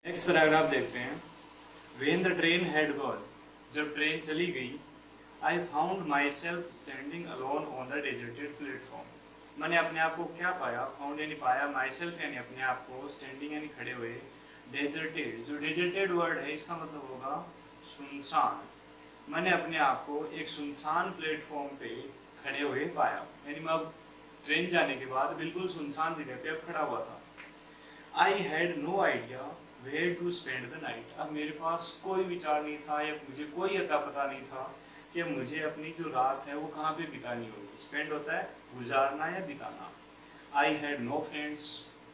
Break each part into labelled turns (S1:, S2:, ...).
S1: Next paragraph देखते हैं। When the train had gone, जब ट्रेन चली गई, I found myself standing alone on the deserted platform. मैंने अपने आप को क्या पाया? फाउंड यानी पाया, myself यानी अपने आप को, स्टैंडिंग यानी खड़े हुए, डेजर्टेड, जो डेजर्टेड वर्ड है इसका मतलब होगा सुनसान। मैंने अपने आप को एक सुनसान प्लेटफॉर्म पे खड़े हुए पाया, यानी मैं अब ट्रेन जाने के बाद बिल्कुल सुनसान जगह पे अब खड़ा हुआ था। I had no idea where to spend the night. अब मेरे पास कोई विचार नहीं था या मुझे कोई अता पता नहीं था कि मुझे अपनी जो रात है वो कहाँ पे बितानी होगी। स्पेंड होता है गुजारना या बिताना। I had no friends,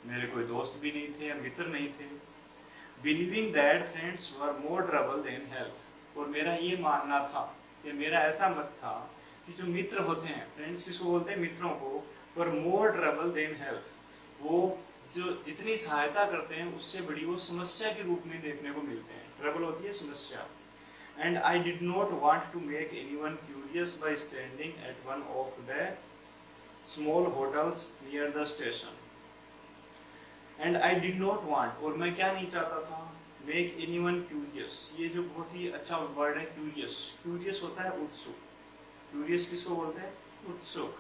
S1: मेरे कोई दोस्त भी नहीं थे या मित्र नहीं थे। Believing that friends were more trouble than help. और मेरा ये मानना था कि मेरा ऐसा मत था कि जो मित्र होते हैं, फ्रेंड्स किसको बोलते हैं? मित्रों को, पर more trouble than help, वो जो जितनी सहायता करते हैं उससे बड़ी वो समस्या के रूप में देखने को मिलते हैं। ट्रबल होती है समस्या। And I did not want to make anyone curious by standing at one of the small hotels near the station. And I did not want, और मैं क्या नहीं चाहता था? मेक एनीवन क्यूरियस, ये जो बहुत ही अच्छा वर्ड है क्यूरियस। क्यूरियस होता है उत्सुक। क्यूरियस किसको बोलते हैं? उत्सुक।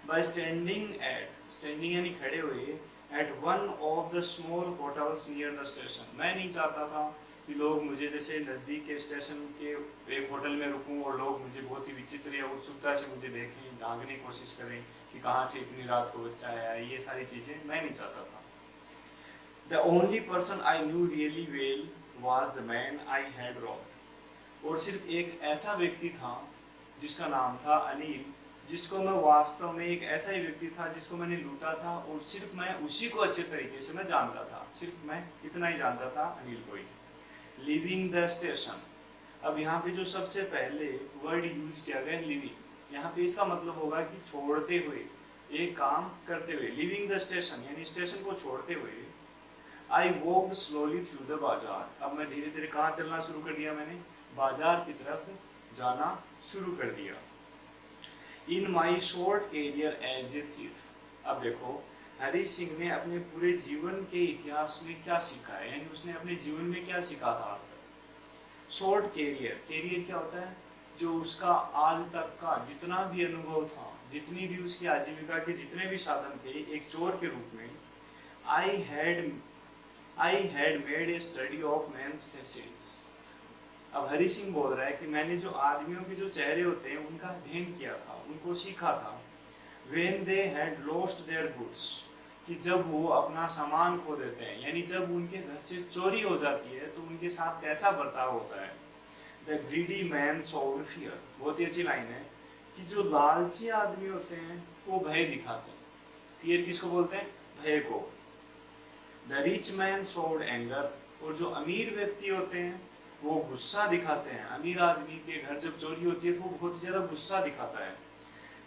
S1: बाय स्टैंडिंग एट, स्टैंडिंग यानी खड़े हुए, at one of the small hotels near the station. मैं नहीं चाहता था कि लोग मुझे जैसे नज़दीक के स्टेशन के एक होटल में रुकूं और लोग मुझे बहुत ही विचित्र या उत्सुकता से मुझे देखें, जागने की कोशिश करें कि कहाँ से इतनी रात को बच्चा आया। ये सारी चीज़ें मैं नहीं चाहता था। The only person I knew really well was the man I had robbed. और सिर्फ एक ऐसा व्यक्ति था जिसका नाम था अनिल, जिसको मैं वास्तव में, एक ऐसा ही व्यक्ति था जिसको मैंने लूटा था, और सिर्फ मैं उसी को अच्छे तरीके से मैं जानता था। सिर्फ मैं इतना ही जानता था, अनिल को ही। लिविंग द स्टेशन, अब यहाँ पे जो सबसे पहले वर्ड यूज किया गया लिविंग, यहाँ पे इसका मतलब होगा कि छोड़ते हुए, एक काम करते हुए। लिविंग द स्टेशन यानी स्टेशन को छोड़ते हुए। I walked slowly through the bazaar, अब मैं धीरे धीरे कहाँ चलना शुरू कर दिया? मैंने बाजार की तरफ जाना शुरू कर दिया। In my short career as a thief, अब देखो हरी सिंह ने अपने पूरे जीवन के इतिहास में क्या सीखा है, यानी उसने अपने जीवन में क्या सीखा था आज तक। शॉर्ट कैरियर, कैरियर क्या होता है? जो उसका आज तक का जितना भी अनुभव था, जितनी भी उसकी आजीविका के जितने भी साधन थे, एक चोर के रूप में। I had made a study of men's faces. अब हरी सिंह बोल रहा है कि मैंने जो आदमियों के जो चेहरे होते हैं उनका अध्ययन किया था, उनको सीखा था। When they had lost their goods, कि जब वो अपना सामान खो देते हैं, यानी जब उनके घर से चोरी हो जाती है तो उनके साथ कैसा बर्ताव होता है। The greedy man showed fear, बहुत ही अच्छी लाइन है कि जो लालची आदमी होते हैं वो भय दिखाते हैं। फियर किसको बोलते हैं? भय को। The rich man showed anger, और जो अमीर व्यक्ति होते हैं वो गुस्सा दिखाते हैं। अमीर आदमी के घर जब चोरी होती है तो वो बहुत ज्यादा गुस्सा दिखाता है।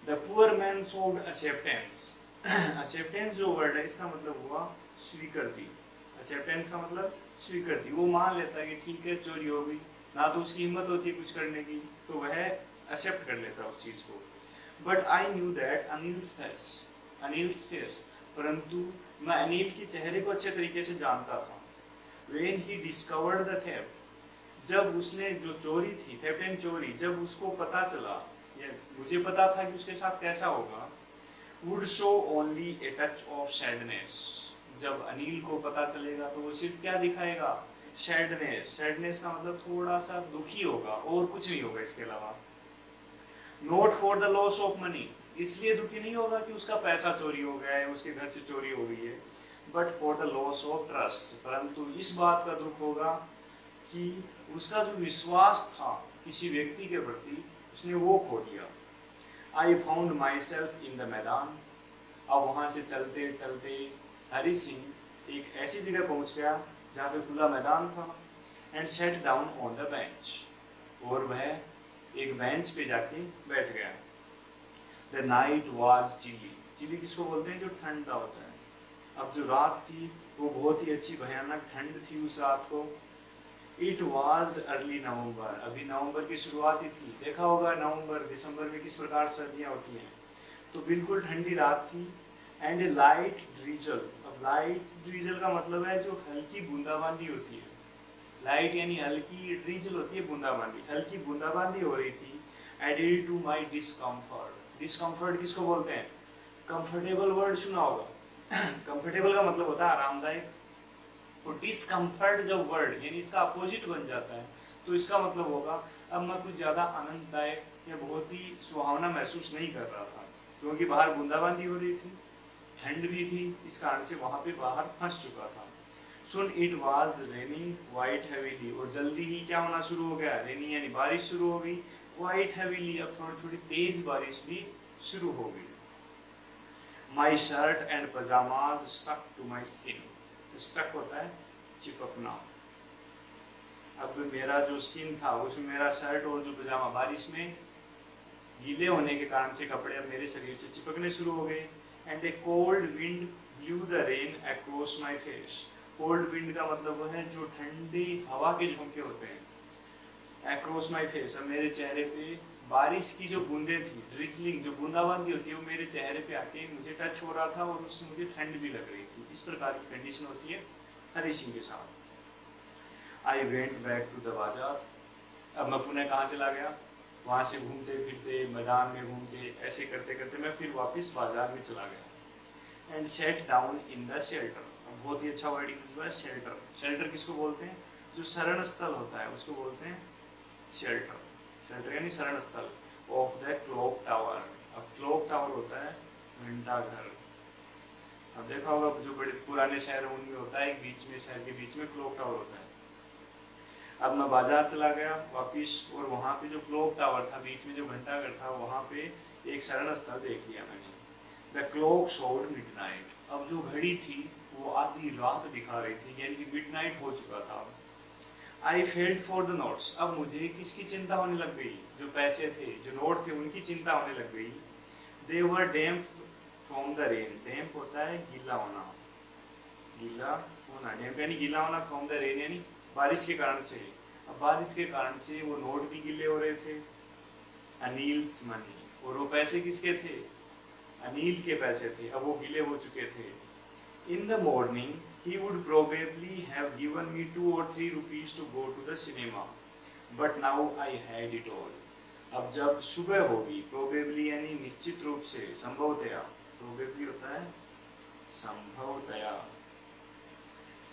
S1: The poor man showed acceptance, acceptance जो वर्ड है इसका मतलब हुआ स्वीकृति। एक्सेप्टेंस का मतलब स्वीकृति, वो मान लेता है कि ठीक है चोरी हो गई, ना तो उसकी हिम्मत होती है कुछ करने की, तो वह एक्सेप्ट कर लेता है उस चीज को। But I knew that Anil's face, परंतु मैं अनिल के चेहरे को अच्छे तरीके से जानता था। When he discovered the theft, जब उसने जो चोरी थी, थेफ्ट एंड चोरी, जब उसको पता चला, या मुझे पता था कि उसके साथ कैसा होगा। would show only a touch of sadness, जब अनिल को पता चलेगा तो वो सिर्फ क्या दिखाएगा? सैडनेस। सैडनेस का मतलब थोड़ा सा दुखी होगा और कुछ नहीं होगा इसके अलावा। Not for the loss of money, इसलिए दुखी नहीं होगा कि उसका पैसा चोरी हो गया है, उसके घर से चोरी हो गई है। But for the loss of trust, परंतु इस बात का दुख होगा कि उसका जो विश्वास था किसी व्यक्ति के प्रति, उसने वो खो दिया। I found my self in the मैदान, अब वहां से चलते चलते हरी सिंह एक ऐसी जगह पहुंच गया जहाँ पे खुला मैदान था। And sat down on the bench, और वह एक बेंच पे जाके बैठ गया। The night was chilly, chilly किसको बोलते हैं? जो ठंडा होता है। अब जो रात थी वो बहुत ही अच्छी भयानक ठंड थी उस रात को। इट वॉज अर्ली नवंबर, अभी नवंबर की शुरुआत ही थी। देखा होगा नवंबर दिसंबर में किस प्रकार सर्दियाँ होती हैं, तो बिल्कुल ठंडी रात थी। And a light drizzle. अब लाइट ड्रीजल का मतलब है जो हल्की बूंदाबांदी होती है, लाइट यानी हल्की, ड्रीजल होती है बूंदाबांदी, हल्की बूंदाबांदी हो रही थी। Added to my discomfort. Discomfort किसको बोलते हैं? कंफर्टेबल वर्ड सुना होगा। कंफर्टेबल का मतलब होता है आरामदायक, और डिस्कम्फर्ट जब वर्ड यानी इसका अपोजिट बन जाता है तो इसका मतलब होगा अब मैं कुछ ज्यादा आनंददायक या बहुत ही सुहावना महसूस नहीं कर रहा था, क्योंकि बाहर बूंदाबांदी हो रही थी, ठंड भी थी, इस कारण से वहां पे बाहर फंस चुका था। Soon it was raining quite heavily, और जल्दी ही क्या होना शुरू हो गया? रेनिंग यानी बारिश शुरू हो गई, क्वाइट हेवीली अब थोड़ी थोड़ी तेज बारिश भी शुरू हो गई। My shirt and pyjamas stuck to my skin. Stuck होता है चिपकना। अब मेरा जो स्किन था उसमें मेरा शर्ट और जो पजामा बारिश में गीले होने के कारण से कपड़े अब मेरे शरीर से चिपकने शुरू हो गए। And A cold wind blue the rain across my face. Cold wind का मतलब वो है जो ठंडी हवा के झोंके होते हैं। अक्रॉस माई फेस, अब मेरे चेहरे पे बारिश की जो बूंदें थी, ड्रिजलिंग जो बूंदाबांदी होती है, वो मेरे चेहरे पे आके मुझे टच हो रहा था और उससे मुझे ठंड भी लग रही थी। इस प्रकार की कंडीशन होती है हरी सिंह के साथ। I went back to the bazaar. अब मैं पुनः कहाँ चला गया? वहां से घूमते फिरते, मैदान में घूमते, ऐसे करते करते मैं फिर वापस बाजार में चला गया। And sat down in the shelter. बहुत ही अच्छा वर्ड यूज हुआ है, शेल्टर। शेल्टर किसको बोलते हैं? जो शरण स्थल होता है उसको बोलते हैं शेल्टर। शेल्टर यानी शरण स्थल। Of the clock tower. अब क्लॉक टावर होता है घंटा घर। अब देखा होगा जो बड़े पुराने शहर उनमें होता है, बीच में शहर के बीच में क्लॉक टावर होता है। अब मैं बाजार चला गया वापिस, और वहां पे जो क्लॉक टावर था, बीच में जो घंटा घर था, वहां पे एक शरण स्थल देख लिया मैंने। The clock showed midnight. अब जो घड़ी थी वो आधी रात दिखा रही थी, यानी कि मिडनाइट हो चुका था। I failed for the notes. अब मुझे किसकी चिंता होने लग गई? जो पैसे थे, जो नोट थे, उनकी चिंता होने लग गई। दे वर डैम्प फ्रॉम द रेन। डैम्प होता है गीला होना, गीला होना। डैम्प यानी गीला होना, फ्रॉम द रेन यानी बारिश के कारण से। अब बारिश के कारण से वो नोट भी गीले हो रहे थे। अनिल्स मनी, और वो पैसे किसके थे? अनिल के पैसे थे, अब वो गीले हो चुके थे। In the morning he would probably have given me 2 or 3 rupees to go to the cinema, but now I had it all. अब जब सुबह होगी, probably यानी निश्चित रूप से, संभवतया, probably होता है संभवतया,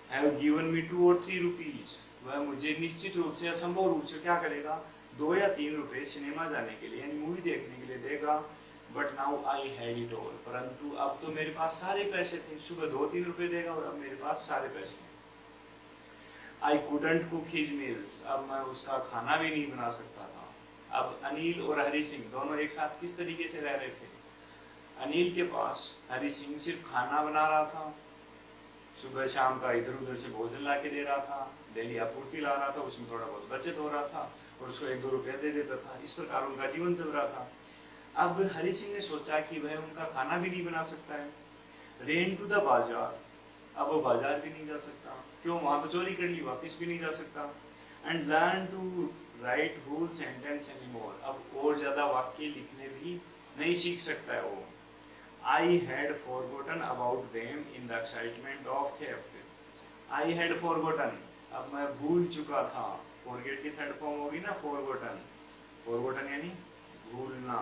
S1: have given me 2 or 3 rupees, वह मुझे निश्चित रूप से, असंभव रूप से क्या करेगा? 2 या 3 रुपए सिनेमा जाने के लिए यानी मूवी देखने के लिए देगा। But now I had it all, परंतु अब तो मेरे पास सारे पैसे थे। सुबह 2-3 रुपए देगा और अब मेरे पास सारे पैसे। I couldn't cook his meals. अब मैं उसका खाना भी नहीं बना सकता था। अब अनिल और हरि सिंह दोनों एक साथ किस तरीके से रह रहे थे? अनिल के पास हरि सिंह सिर्फ खाना बना रहा था, सुबह शाम का इधर उधर से भोजन ला के दे रहा था, डेली आपूर्ति ला रहा था, उसमें थोड़ा बहुत बचत हो रहा था और उसको 1-2 रुपया दे देता था। इस प्रकार उनका जीवन चल रहा था। अब हरि सिंह ने सोचा कि वह उनका खाना भी नहीं बना सकता है। Rain to the bazaar. अब वो बाजार भी नहीं जा सकता, क्यों? वहां तो चोरी कर ली, वापस भी नहीं जा सकता। And learn to write whole sentence anymore. अब और ज्यादा वाक्य लिखने भी नहीं सीख सकता है वो। I had forgotten about them in the excitement of theft. I had forgotten, अब मैं भूल चुका था। फॉरगेट की थर्ड फॉर्म होगी ना फॉरगॉटन। फॉरगॉटन यानी भूलना।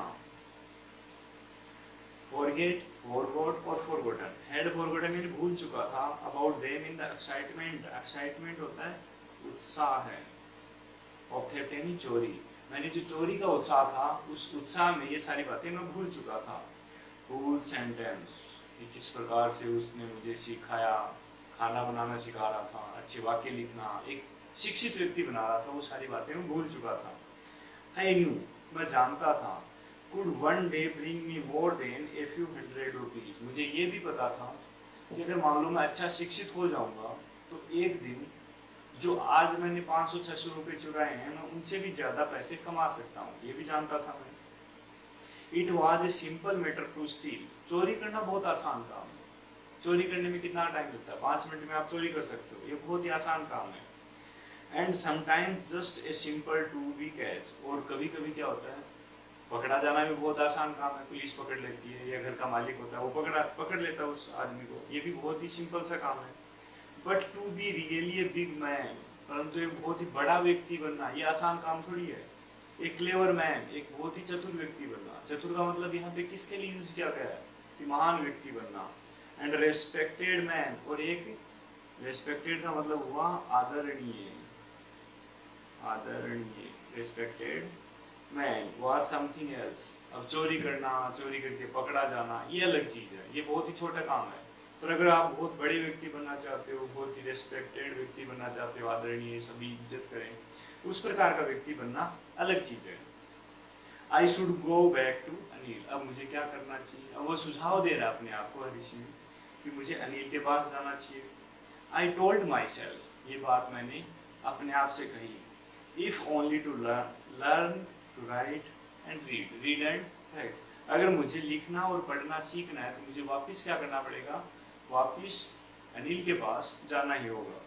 S1: फॉरगेट, फॉरगॉट और फॉरगॉटन। हैड फॉरगॉटन यानी भूल चुका था। About them in the excitement. Excitement होता है उत्साह है। ऑफ थेफ्ट यानी चोरी। मैंने जो चोरी का उत्साह था, उस उत्साह में ये सारी बातें मैं भूल चुका था। फुल सेंटेंस कि किस प्रकार से उसने मुझे सिखाया, खाना बनाना सिखा रहा था, अच्छे वाक्य लिखना, एक शिक्षित व्यक्ति बना रहा था, वो सारी बातें मैं भूल चुका था। आई न्यू, मैं जानता था। Could one day bring me more than a few hundred rupees। मुझे ये भी पता था कि अगर मान लो मैं अच्छा शिक्षित हो जाऊंगा तो एक दिन जो आज मैंने 500-600 रुपए चुराए हैं, मैं उनसे भी ज्यादा पैसे कमा सकता हूँ, ये भी जानता था मैं। It was a simple matter to steal। चोरी करना बहुत आसान काम है। चोरी करने में कितना टाइम लगता है? 5 मिनट में आप चोरी कर सकते हो, ये बहुत ही आसान काम है। And sometimes just a simple to be catch। और कभी कभी क्या होता है पकड़ा जाना भी बहुत आसान काम है, पुलिस पकड़ लेती है या घर का मालिक होता है वो पकड़ लेता है उस आदमी को, ये भी बहुत ही सिंपल सा काम है। But to be really a big man, परंतु एक बहुत ही बड़ा व्यक्ति बनना ये आसान काम थोड़ी है। एक क्लेवर मैन, एक बहुत ही चतुर व्यक्ति बनना, चतुर का मतलब यहाँ पे किसके लिए यूज किया गया है कि महान व्यक्ति बनना। एंड रेस्पेक्टेड मैन, और एक रेस्पेक्टेड का मतलब हुआ आदरणीय, आदरणीय respected man was something else. अब चोरी करना, चोरी करके पकड़ा जाना ये अलग चीज है, ये बहुत ही छोटा काम है। पर अगर आप बहुत बड़े व्यक्ति बनना चाहते हो, बहुत ही रेस्पेक्टेड व्यक्ति बनना चाहते हो, आदरणीय सभी इज्जत करें, उस प्रकार का व्यक्ति बनना अलग चीज है। I should go back to Anil, अब मुझे क्या करना चाहिए, अब वो सुझाव दे रहा है अपने आप को हरी सिंह कि मुझे अनिल के पास जाना चाहिए। आई टोल्ड माई सेल्फ, ये बात मैंने अपने आप से कही, if only to learn to write and read and write, अगर मुझे लिखना और पढ़ना सीखना है तो मुझे वापस क्या करना पड़ेगा, वापस अनिल के पास जाना ही होगा।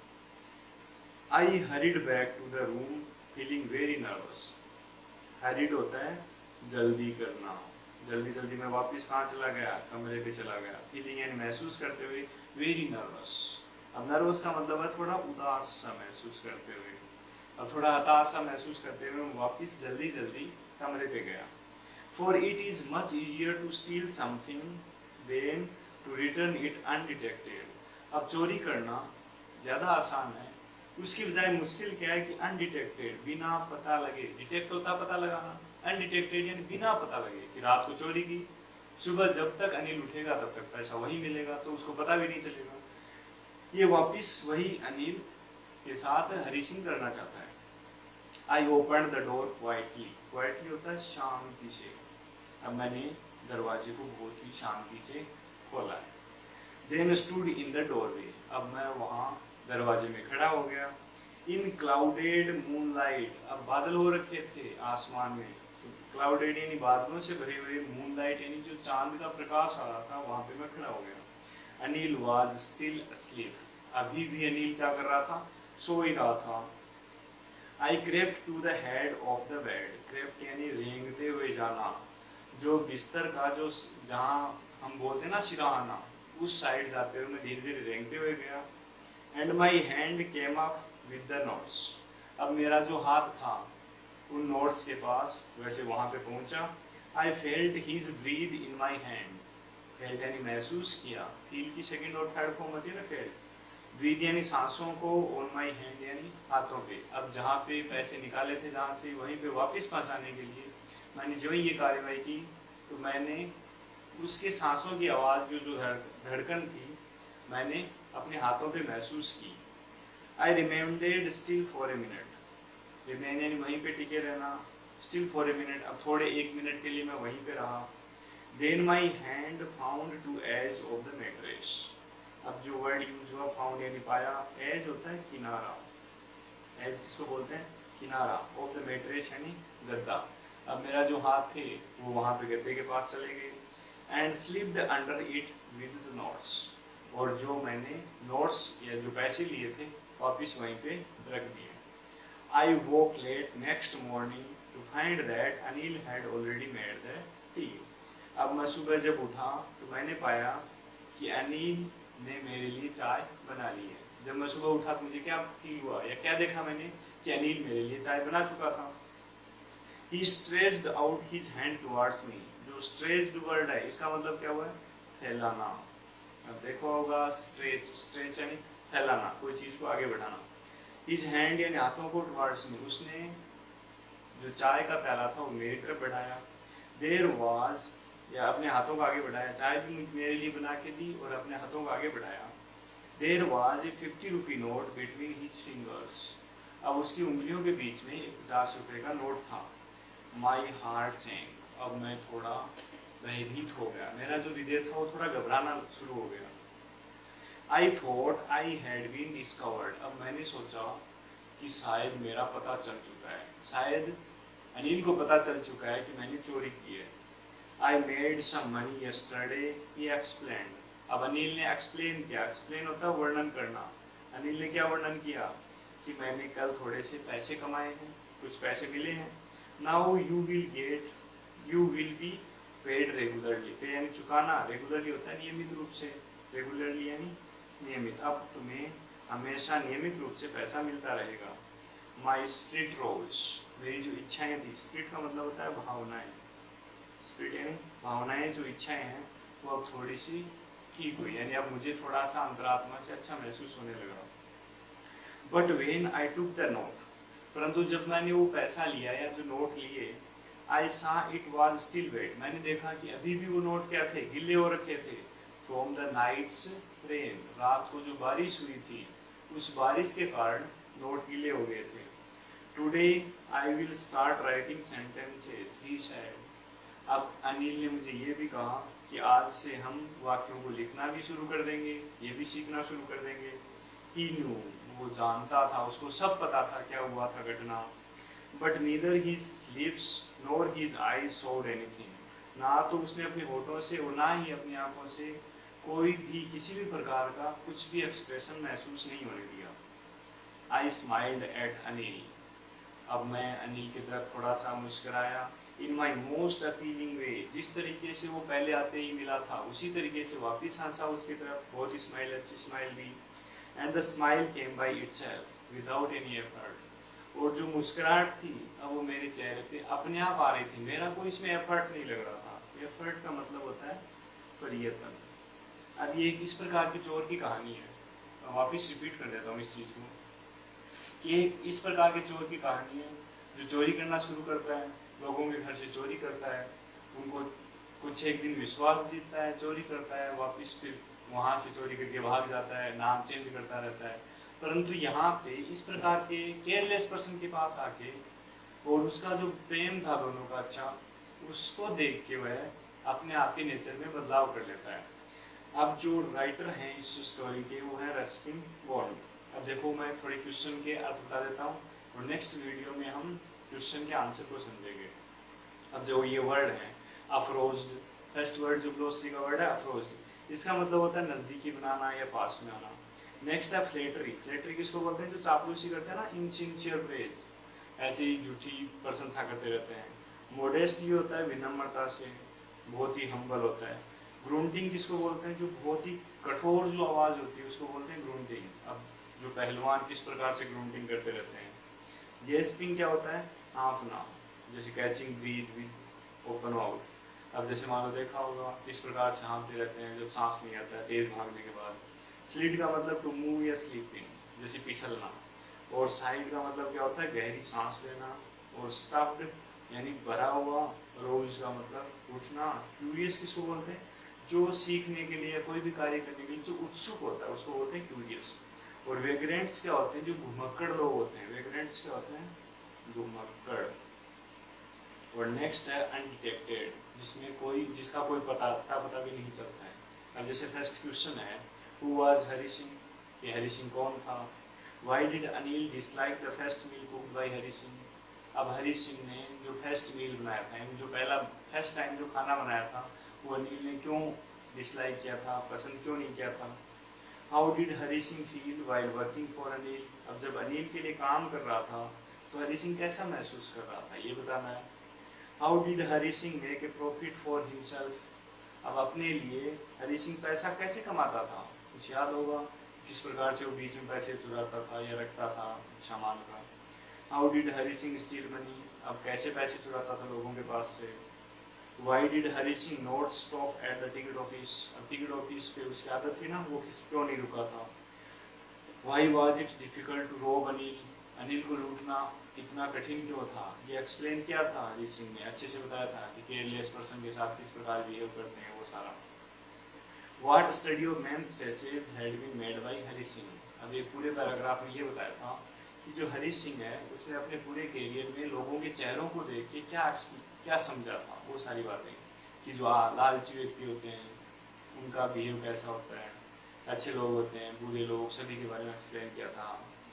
S1: I hurried back to the room feeling very nervous, hurried होता है जल्दी करना, जल्दी जल्दी मैं वापस कहाँ चला गया, कमरे पे चला गया, फीलिंग यानी महसूस करते हुए, वेरी नर्वस, अब नर्वस का मतलब है थोड़ा उदास सा महसूस करते हुए, अब थोड़ा हताश सा महसूस करते हुए मैं वापस जल्दी जल्दी कमरे पे गया। For it is much easier to steal something than to return it undetected, अब चोरी करना ज्यादा आसान है, उसकी बजाय मुश्किल क्या है कि अनडिटेक्टेड, बिना पता लगे, डिटेक्ट होता पता लगाना, अनडिटेक्टेड यानी बिना पता लगे कि रात को चोरी की, सुबह जब तक अनिल उठेगा तब तक पैसा वही मिलेगा तो उसको पता भी नहीं चलेगा। ये वापिस वही अनिल के साथ हरी सिंह करना चाहता है। I open the door quietly, quietly होता है शांति से, अब मैंने दरवाजे को बहुत ही शांति से खोला है। Then stood in the doorway, अब मैं वहां दरवाजे में खड़ा हो गया। इन क्लाउडेड मूनलाइट, अब बादल हो रखे थे आसमान में, तो क्लाउडेड यानी बादलों से भरे हुए, मूनलाइट यानी जो चांद का प्रकाश आ रहा था, वहां पे मैं खड़ा हो गया। अनिल वाज स्टिल अस्लीप, अभी भी अनिल क्या कर रहा था, सो ही रहा था। I crept to the head of the bed, crept यानी रेंगते हुए जाना, जो बिस्तर का जो जहाँ हम बोलते ना सिरहाना, उस साइड जाते हुए मैं धीरे धीरे रेंगते हुए गया। And my hand came up with the notes, अब मेरा जो हाथ था उन नोट्स के पास वैसे वहां पे पहुंचा। I felt his breath in my hand, felt यानी महसूस किया, फील की सेकंड और थर्ड फॉर्म होती है ना फेल्ट, ब्रीथ यानी सांसों को, ऑन माई हैंड यानी हाथों पे, अब जहाँ पे पैसे निकाले थे जहाँ से वहीं पे वापस पहुँचाने के लिए मैंने जो ही ये कार्रवाई की, तो मैंने उसके सांसों की आवाज़ जो धड़कन थी मैंने अपने हाथों पे महसूस की। I remained still for a minute, remain यानी वहीं पे टिके रहना, स्टिल फॉर ए मिनट, अब थोड़े एक मिनट के लिए मैं वहीं पे रहा। Then my hand found to edge of the mattress, अब जो वर्ड यूज हुआ फाउंड यानी पाया, एज होता है किनारा, एज किसको बोलते हैं, किनारा, ऑफ द मैट्रेस यानी गद्दा, अब मेरा जो हाथ थे वो वहां पे गद्दे के पास चले गए। And slipped under it with the notes, और जो मैंने नोट्स या जो पैसे लिए थे वापिस वहीं पे रख दिए। I woke late next morning to find that Anil had already made the tea, अब मैं सुबह जब उठा तो मैंने पाया कि अनिल ने मेरे लिए चाय बना ली है। जब मैं सुबह उठा तो मुझे क्या फील हुआ या क्या देखा मैंने कि अनिल मेरे लिए चाय बना चुका था। He stretched out his hand towards me, जो stretched वर्ड है इसका मतलब क्या हुआ है, फैलाना, अब देखो होगा स्ट्रेच, स्ट्रेच यानी फैलाना, कोई चीज को आगे बढ़ाना। His hand यानी हाथों को towards me, उसने जो चाय का प्याला था वो मेरी तरफ बढ़ाया। There was, या अपने हाथों को आगे बढ़ाया, चाय भी मेरे लिए बना के दी और अपने हाथों को आगे बढ़ाया। There was a 50 rupee note between his fingers, अब उसकी उंगलियों के बीच में 50 रुपए का नोट था। माई हार्ट सैंक, अब मैं थोड़ा भयभीत हो गया, मेरा जो हृदय था वो थोड़ा घबराना शुरू हो गया। I thought I had been discovered, अब मैंने सोचा कि शायद मेरा पता चल चुका है, शायद अनिल को पता चल चुका है कि मैंने चोरी की है। I made some money yesterday, he explained, अब अनिल ने एक्सप्लेन किया, एक्सप्लेन होता है वर्णन करना, अनिल ने क्या वर्णन किया कि मैंने कल थोड़े से पैसे कमाए हैं, कुछ पैसे मिले हैं। Now you will get you will be paid regularly. पे यानी चुकाना, रेगुलरली होता है नियमित रूप से, रेगुलरली यानी नियमित। अब तुम्हें हमेशा नियमित रूप से पैसा मिलता रहेगा। माई स्पिरिट रोज, मेरी जो इच्छाएं थी, स्पिरिट का मतलब होता है भावनाएं, स्पिरिट यानी भावनाएं, जो इच्छाएं हैं वो अब थोड़ी सी ठीक हुई, यानी अब मुझे थोड़ा सा अंतरात्मा से अच्छा महसूस होने लगा। But when I took the note, परंतु जब मैंने वो पैसा लिया या जो नोट लिए, आई सा इट वॉज स्टिल वेट, मैंने देखा कि अभी भी वो नोट क्या थे, गिले हो रखे थे। फ्रॉम द नाइट्स रेन, रात को जो बारिश हुई थी उस बारिश के कारण नोट गीले हो गए थे। Today I will start writing sentences, he said. अब अनिल ने मुझे ये भी कहा कि आज से हम वाक्यों को लिखना भी शुरू कर देंगे, ये भी सीखना शुरू कर देंगे। ही न्यू, वो जानता था, उसको सब पता था क्या हुआ था घटना। But neither his lips NOR his eyes showed anything, ना तो उसने अपने होठों से और ना ही अपनी आंखों से कोई भी किसी भी प्रकार का कुछ भी एक्सप्रेशन महसूस नहीं होने दिया। आई स्माइल्ड एट अनिल, अब मैं अनिल की तरफ थोड़ा सा मुस्कुराया। इन माई मोस्ट अपीलिंग वे, जिस तरीके से वो पहले आते ही मिला था उसी तरीके से वापिस हंसा उसकी तरफ, बहुत स्माइल, अच्छी smile the. And the smile came by itself without any effort, और जो मुस्कुराहट थी अब वो मेरे चेहरे पे अपने आप आ रही थी, मेरा कोई इसमें एफर्ट नहीं लग रहा था। एफर्ट का मतलब होता है प्रयत्न। अब ये इस प्रकार की चोर की कहानी है, वापिस रिपीट कर देता हूँ इस चीज़ को, कि इस प्रकार के चोर की कहानी है जो चोरी करना शुरू करता है, लोगों के घर से चोरी करता है, उनको कुछ एक दिन विश्वास जीतता है, चोरी करता है, वापस फिर वहाँ से चोरी करके भाग जाता है, नाम चेंज करता रहता है। परंतु यहाँ पे इस प्रकार के केयरलेस पर्सन के पास आके और उसका जो प्रेम था दोनों का अच्छा, उसको देख के वह अपने आप के नेचर में बदलाव कर लेता है। अब जो राइटर हैं इस स्टोरी के वो है रस्किन बॉन्ड। अब देखो मैं थोड़े क्वेश्चन के अर्थ बता देता हूँ और नेक्स्ट वीडियो में हम क्वेश्चन के आंसर को समझेंगे। अब जो ये वर्ड है अफरोज्ड, फर्स्ट वर्ड जो ग्लोसरी का वर्ड है अफरोज्ड, इसका मतलब होता है नजदीकी बनाना या पास में आना। नेक्स्ट है फ्लेटरी, फ्लेटरी किसको बोलते हैं, जो चापलूसी करते हैं ना, इनसिंसियर प्रेज, ऐसे ही झूठी प्रशंसा करते रहते हैं। मोडेस्ट ये होता है विनम्रता से, बहुत ही हम्बल होता है। ग्रूंटिंग किसको बोलते हैं, जो बहुत ही कठोर जो आवाज होती है उसको बोलते हैं ग्रूंटिंग। अब जो पहलवान किस प्रकार से ग्रूंटिंग करते रहते हैं। गेस्पिंग क्या होता है, हाँफना, जैसे catching breath with open out. अब जैसे मान लो देखा होगा इस प्रकार से हाँफते रहते हैं जब सांस नहीं आता है तेज भागने के बाद। स्लिट का मतलब टू मूव या स्लीपिंग, जैसे फिसलना। और साइड का मतलब क्या होता है, गहरी सांस लेना। और स्टफ्ड यानी भरा हुआ। रोज का मतलब उठना। क्यूरियस किसको बोलते हैं, जो सीखने के लिए कोई भी कार्य करने के लिए जो उत्सुक होता है उसको बोलते हैं क्यूरियस। और वेग्रेंट्स क्या होते हैं, जो घुमक्कड़ लोग होते हैं। वेग्रेंट्स क्या होते हैं, घुमक्कड़। और नेक्स्ट है अनडिटेक्टेड, जिसमें कोई जिसका कोई पता भी नहीं चलता है। अब जैसे फर्स्ट क्वेश्चन है हु वाज हरी सिंह, ये हरी सिंह कौन था। Why did Anil dislike the first meal cooked by Hari Singh. अब हरी सिंह ने जो फर्स्ट मील बनाया था, जो पहला फर्स्ट टाइम जो खाना बनाया था, वो अनिल ने क्यों डिसलाइक किया था, पसंद क्यों नहीं किया था। How did Hari Singh feel while working for Anil. अब जब अनिल के लिए काम कर रहा था तो हरी सिंह कैसा महसूस कर रहा था, ये बताना है। How did Hari Singh make a profit for himself. अब अपने लिए हरी सिंह पैसा कैसे कमाता था, कुछ याद होगा, किस प्रकार से वो बीच में पैसे चुराता था या रखता था सामान का। How did Hari Singh steel money. अब कैसे पैसे चुराता था लोगों के पास से। Why did Hari Singh not stop at the ticket office. अब टिकट ऑफिस पे उसकी आदत थी ना, वो क्यों नहीं रुका था। Why was it difficult to rob Anil. Anil को लूटना इतना कठिन क्यों था, ये एक्सप्लेन किया था हरी सिंह ने, अच्छे से बताया था कि केयरलेस पर्सन के साथ किस प्रकार बिहेव करते हैं वो सारा। What study of men's faces had been made by Hari Singh. अब ये पूरे पैराग्राफ में ये बताया था कि जो हरी सिंह है उसने अपने पूरे कैरियर में लोगों के चेहरों को देख के क्या समझा था, वो सारी बातें, कि जो लालची व्यक्ति होते हैं उनका बिहेव कैसा होता है, अच्छे लोग होते हैं, बुरे लोग, सभी के बारे में एक्सप्लेन किया था।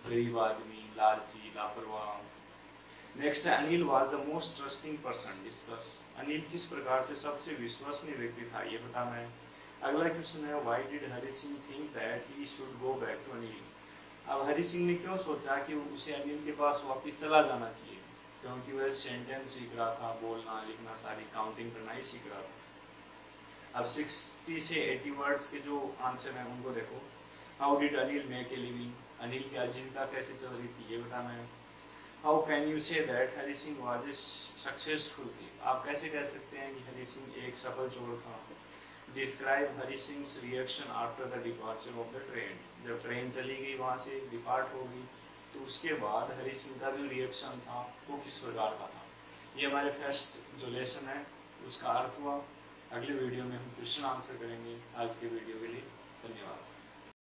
S1: गरीब आदमी, लालची, लापरवाह। नेक्स्ट है Anil was the most trusting person discuss. Anil किस प्रकार से सबसे विश्वसनीय व्यक्ति था, ये बताना है। अगला क्वेश्चन है why did Hari Singh think that he should go back to Anil. अब हरी सिंह ने क्यों सोचा कि उसे अनिल के पास वापस चला जाना चाहिए। क्योंकि वह सेंटेंस सीख रहा था, बोलना लिखना सारी काउंटिंग करना ही सीख रहा था। अब 60 से 80 वर्ड्स के जो आंसर हैं उनको देखो। How did Anil make a living, Anil की आजीविका कैसे चल रही थी ये बताना है। How can you say that Hari Singh was a successful थी, आप कैसे कह सकते हैं कि हरी सिंह एक सफल चोर था। Describe Hari Singh reaction after the departure of the train, जब ट्रेन चली गई वहाँ से डिपार्ट हो गई तो उसके बाद हरी सिंह का जो रिएक्शन था वो किस प्रकार का था। ये हमारे फर्स्ट जो लेसन है उसका अर्थ हुआ। अगले वीडियो में हम क्वेश्चन आंसर करेंगे। आज के वीडियो के लिए धन्यवाद।